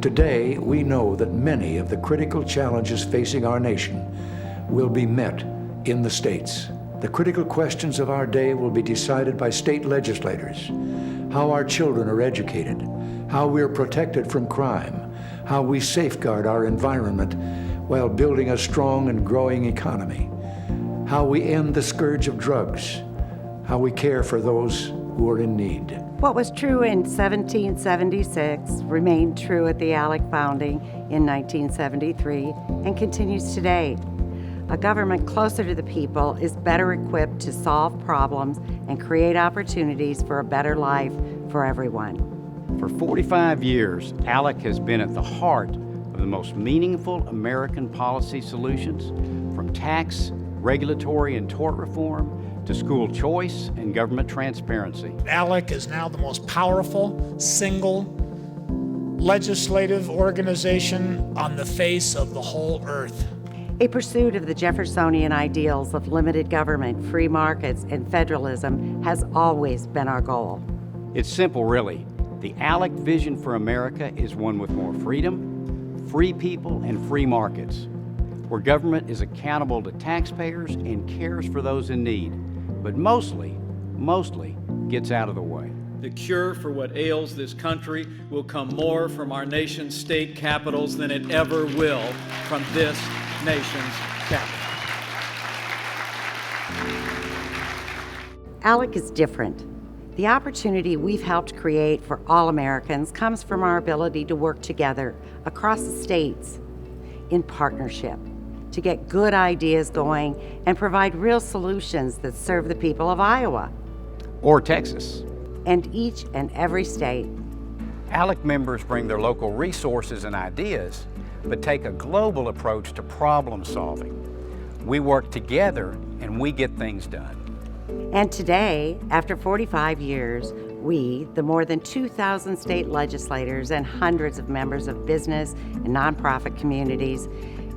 Today, we know that many of the critical challenges facing our nation will be met in the states. The critical questions of our day will be decided by state legislators. How our children are educated, how we are protected from crime, how we safeguard our environment while building a strong and growing economy, how we end the scourge of drugs, how we care for those who are in need. What was true in 1776 remained true at the ALEC founding in 1973 and continues today. A government closer to the people is better equipped to solve problems and create opportunities for a better life for everyone. For 45 years, ALEC has been at the heart of the most meaningful American policy solutions, from tax, regulatory, and tort reform to school choice and government transparency. ALEC is now the most powerful, single, legislative organization on the face of the whole earth. A pursuit of the Jeffersonian ideals of limited government, free markets, and federalism has always been our goal. It's simple, really. The ALEC vision for America is one with more freedom, free people, and free markets, where government is accountable to taxpayers and cares for those in need, but mostly gets out of the way. The cure for what ails this country will come more from our nation's state capitals than it ever will from this nation's capital. ALEC is different. The opportunity we've helped create for all Americans comes from our ability to work together across the states in partnership to get good ideas going and provide real solutions that serve the people of Iowa. Or Texas. And each and every state. ALEC members bring their local resources and ideas, but take a global approach to problem solving. We work together and we get things done. And today, after 45 years, we, the more than 2,000 state legislators and hundreds of members of business and nonprofit communities,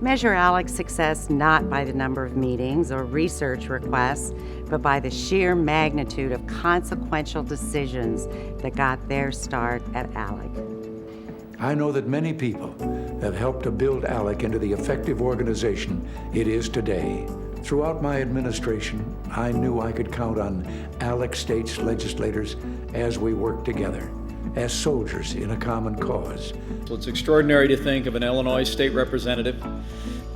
measure ALEC's success not by the number of meetings or research requests, but by the sheer magnitude of consequential decisions that got their start at ALEC. I know that many people have helped to build ALEC into the effective organization it is today. Throughout my administration, I knew I could count on ALEC states legislators as we worked together, as soldiers in a common cause. So it's extraordinary to think of an Illinois state representative,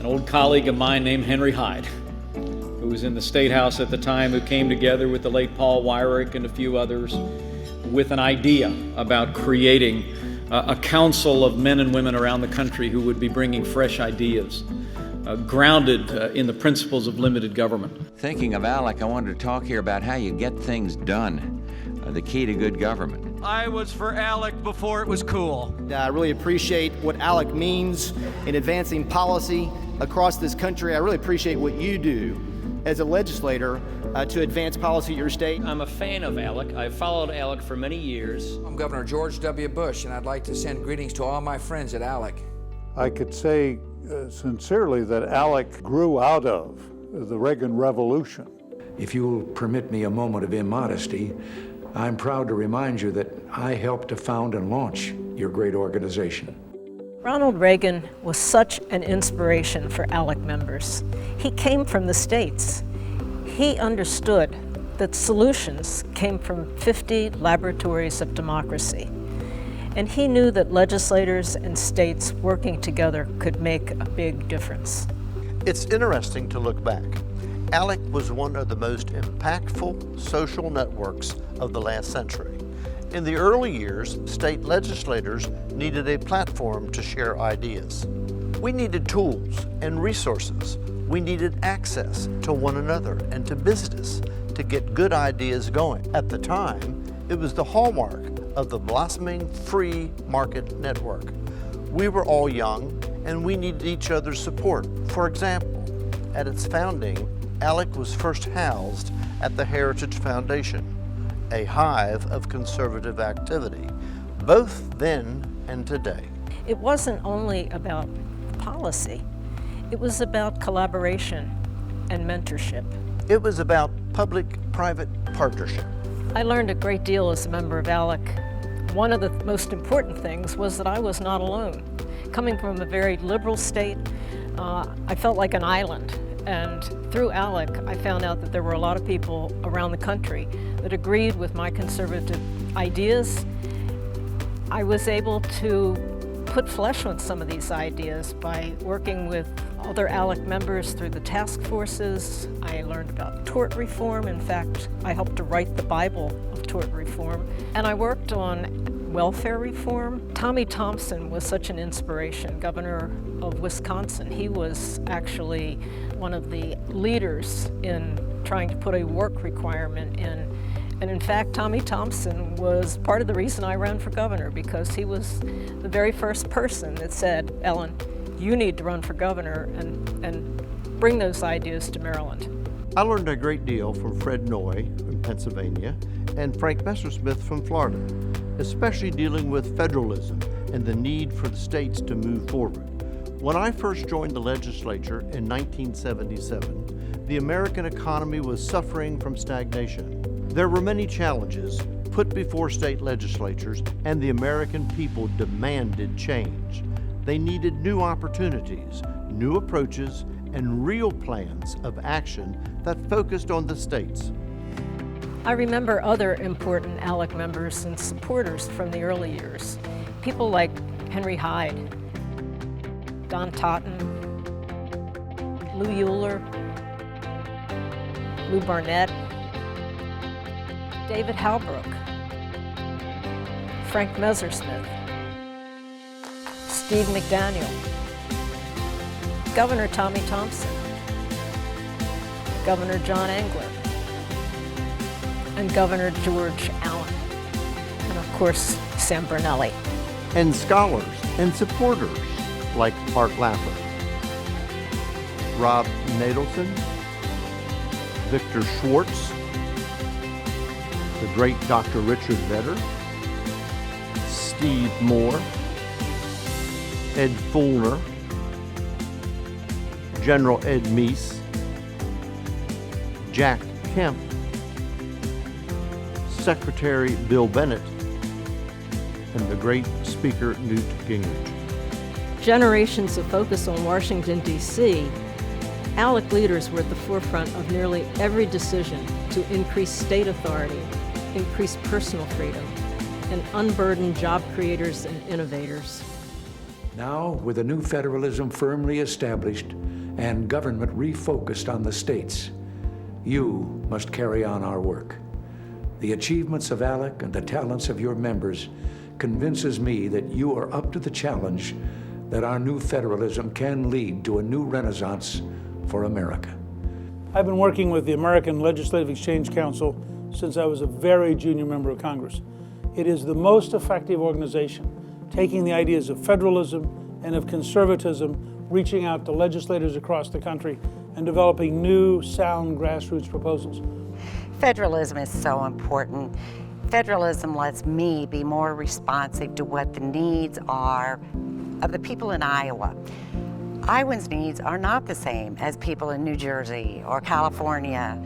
an old colleague of mine named Henry Hyde, who was in the State House at the time, who came together with the late Paul Weyrich and a few others with an idea about creating a council of men and women around the country who would be bringing fresh ideas, grounded in the principles of limited government. Thinking of ALEC, I wanted to talk here about how you get things done, the key to good government. I was for ALEC before it was cool. I really appreciate what ALEC means in advancing policy across this country. I really appreciate what you do as a legislator to advance policy at your state. I'm a fan of ALEC. I've followed ALEC for many years. I'm Governor George W. Bush, and I'd like to send greetings to all my friends at ALEC. I could say sincerely that ALEC grew out of the Reagan Revolution. If you'll permit me a moment of immodesty, I'm proud to remind you that I helped to found and launch your great organization. Ronald Reagan was such an inspiration for ALEC members. He came from the States. He understood that solutions came from 50 laboratories of democracy. And he knew that legislators and states working together could make a big difference. It's interesting to look back. ALEC was one of the most impactful social networks of the last century. In the early years, state legislators needed a platform to share ideas. We needed tools and resources. We needed access to one another and to business to get good ideas going. At the time, it was the hallmark of the blossoming free market network. We were all young and we needed each other's support. For example, at its founding, ALEC was first housed at the Heritage Foundation, a hive of conservative activity, both then and today. It wasn't only about policy. It was about collaboration and mentorship. It was about public-private partnership. I learned a great deal as a member of ALEC One of the most important things was that I was not alone. Coming from a very liberal state, I felt like an island. And through ALEC, I found out that there were a lot of people around the country that agreed with my conservative ideas. I was able to put flesh on some of these ideas by working with other ALEC members through the task forces. I learned about tort reform. In fact, I helped to write the Bible of tort reform. And I worked on welfare reform. Tommy Thompson was such an inspiration, governor of Wisconsin. He was actually one of the leaders in trying to put a work requirement in. And in fact, Tommy Thompson was part of the reason I ran for governor, because he was the very first person that said, Ellen, you need to run for governor and bring those ideas to Maryland. I learned a great deal from Fred Noy from Pennsylvania and Frank Messersmith from Florida, especially dealing with federalism and the need for the states to move forward. When I first joined the legislature in 1977, the American economy was suffering from stagnation. There were many challenges put before state legislatures, and the American people demanded change. They needed new opportunities, new approaches, and real plans of action that focused on the states. I remember other important ALEC members and supporters from the early years. People like Henry Hyde, Don Totten, Lou Euler, Lou Barnett, David Halbrook, Frank Messersmith, Steve McDaniel, Governor Tommy Thompson, Governor John Engler, and Governor George Allen, and of course, Sam Bernelli. And scholars and supporters like Art Laffer, Rob Nadelson, Victor Schwartz, the great Dr. Richard Vedder, Steve Moore, Ed Fulner, General Ed Meese, Jack Kemp, Secretary Bill Bennett, and the great Speaker Newt Gingrich. Generations of focus on Washington, D.C., ALEC leaders were at the forefront of nearly every decision to increase state authority, increase personal freedom, and unburden job creators and innovators. Now, with a new federalism firmly established and government refocused on the states, you must carry on our work. The achievements of ALEC and the talents of your members convinces me that you are up to the challenge that our new federalism can lead to a new renaissance for America. I've been working with the American Legislative Exchange Council since I was a very junior member of Congress. It is the most effective organization, taking the ideas of federalism and of conservatism, reaching out to legislators across the country, and developing new, sound grassroots proposals. Federalism is so important. Federalism lets me be more responsive to what the needs are of the people in Iowa. Iowans' needs are not the same as people in New Jersey or California.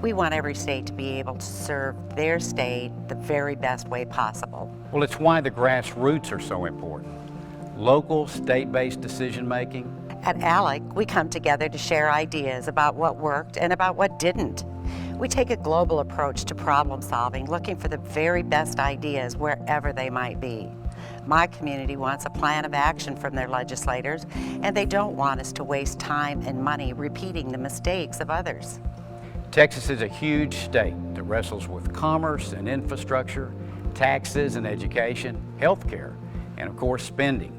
We want every state to be able to serve their state the very best way possible. Well, it's why the grassroots are so important. Local, state-based decision-making. At ALEC, we come together to share ideas about what worked and about what didn't. We take a global approach to problem solving, looking for the very best ideas wherever they might be. My community wants a plan of action from their legislators, and they don't want us to waste time and money repeating the mistakes of others. Texas is a huge state that wrestles with commerce and infrastructure, taxes and education, healthcare, and of course spending.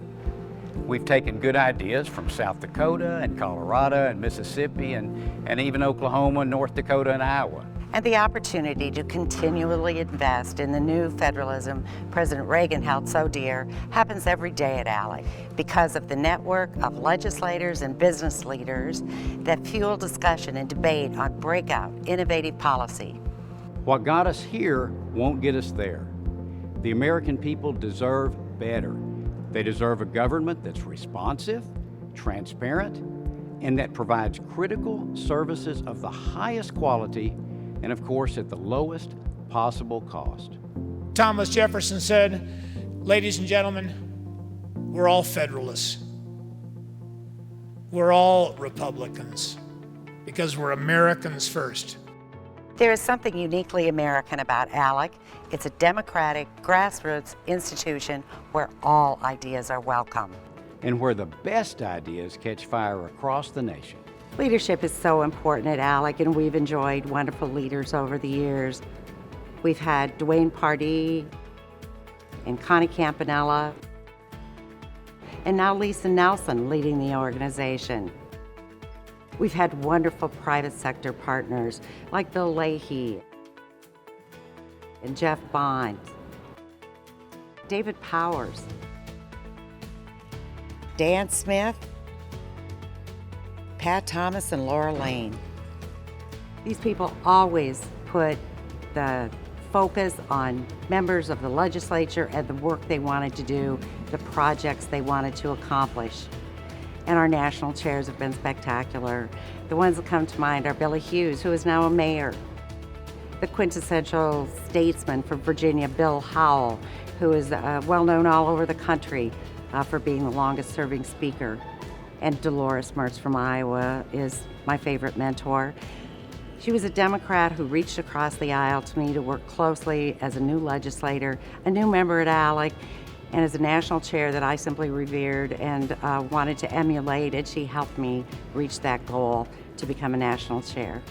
We've taken good ideas from South Dakota and Colorado and Mississippi and even Oklahoma, and North Dakota and Iowa. And the opportunity to continually invest in the new federalism President Reagan held so dear happens every day at ALEC because of the network of legislators and business leaders that fuel discussion and debate on breakout, innovative policy. What got us here won't get us there. The American people deserve better. They deserve a government that's responsive, transparent, and that provides critical services of the highest quality and of course at the lowest possible cost. Thomas Jefferson said, "Ladies and gentlemen, we're all Federalists. We're all Republicans because we're Americans first." There is something uniquely American about ALEC. It's a democratic, grassroots institution where all ideas are welcome. And where the best ideas catch fire across the nation. Leadership is so important at ALEC, and we've enjoyed wonderful leaders over the years. We've had Dwayne Pardee and Connie Campanella, and now Lisa Nelson leading the organization. We've had wonderful private sector partners like Bill Leahy and Jeff Bond, David Powers, Dan Smith, Pat Thomas, and Laura Lane. These people always put the focus on members of the legislature and the work they wanted to do, the projects they wanted to accomplish. And our national chairs have been spectacular. The ones that come to mind are Billy Hughes, who is now a mayor, the quintessential statesman from Virginia, Bill Howell, who is well known all over the country for being the longest serving speaker. And Dolores Mertz from Iowa is my favorite mentor. She was a Democrat who reached across the aisle to me to work closely as a new legislator, a new member at ALEC, and as a national chair that I simply revered and wanted to emulate, and she helped me reach that goal to become a national chair.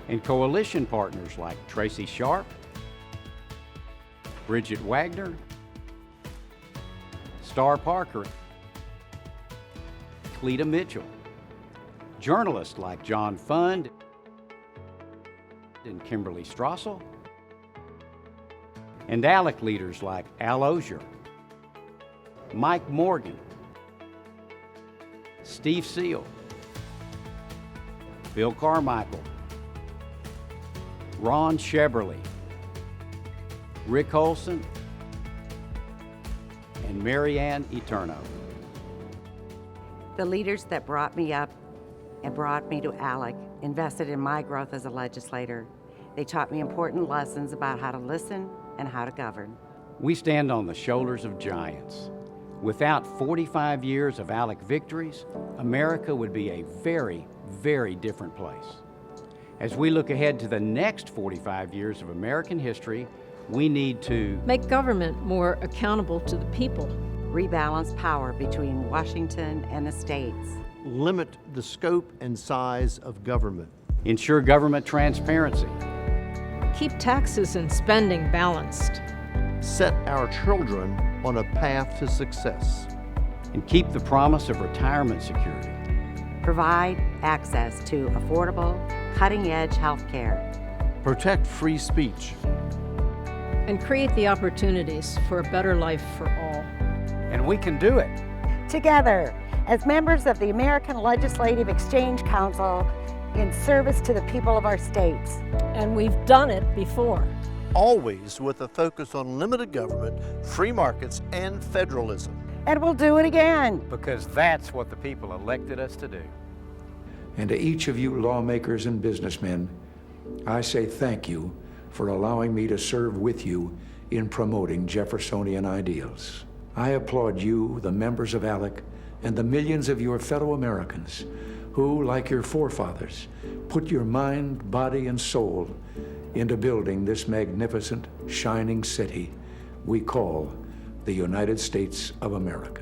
And coalition partners like Tracy Sharp, Bridget Wagner, Star Parker, Cleta Mitchell, journalists like John Fund and Kimberly Strassel, and ALEC leaders like Al Osier, Mike Morgan, Steve Seal, Bill Carmichael, Ron Sheberly, Rick Olson, and Marianne Eterno. The leaders that brought me up and brought me to ALEC invested in my growth as a legislator. They taught me important lessons about how to listen and how to govern. We stand on the shoulders of giants. Without 45 years of ALEC victories, America would be a very, very different place. As we look ahead to the next 45 years of American history, we need to make government more accountable to the people, rebalance power between Washington and the states, limit the scope and size of government, ensure government transparency, keep taxes and spending balanced, set our children on a path to success, and keep the promise of retirement security, provide access to affordable, cutting-edge health care, protect free speech, and create the opportunities for a better life for all. And we can do it. Together, as members of the American Legislative Exchange Council, in service to the people of our states. And we've done it before. Always with a focus on limited government, free markets, and federalism. And we'll do it again. Because that's what the people elected us to do. And to each of you lawmakers and businessmen, I say thank you for allowing me to serve with you in promoting Jeffersonian ideals. I applaud you, the members of ALEC, and the millions of your fellow Americans who, like your forefathers, put your mind, body, and soul into building this magnificent, shining city we call the United States of America.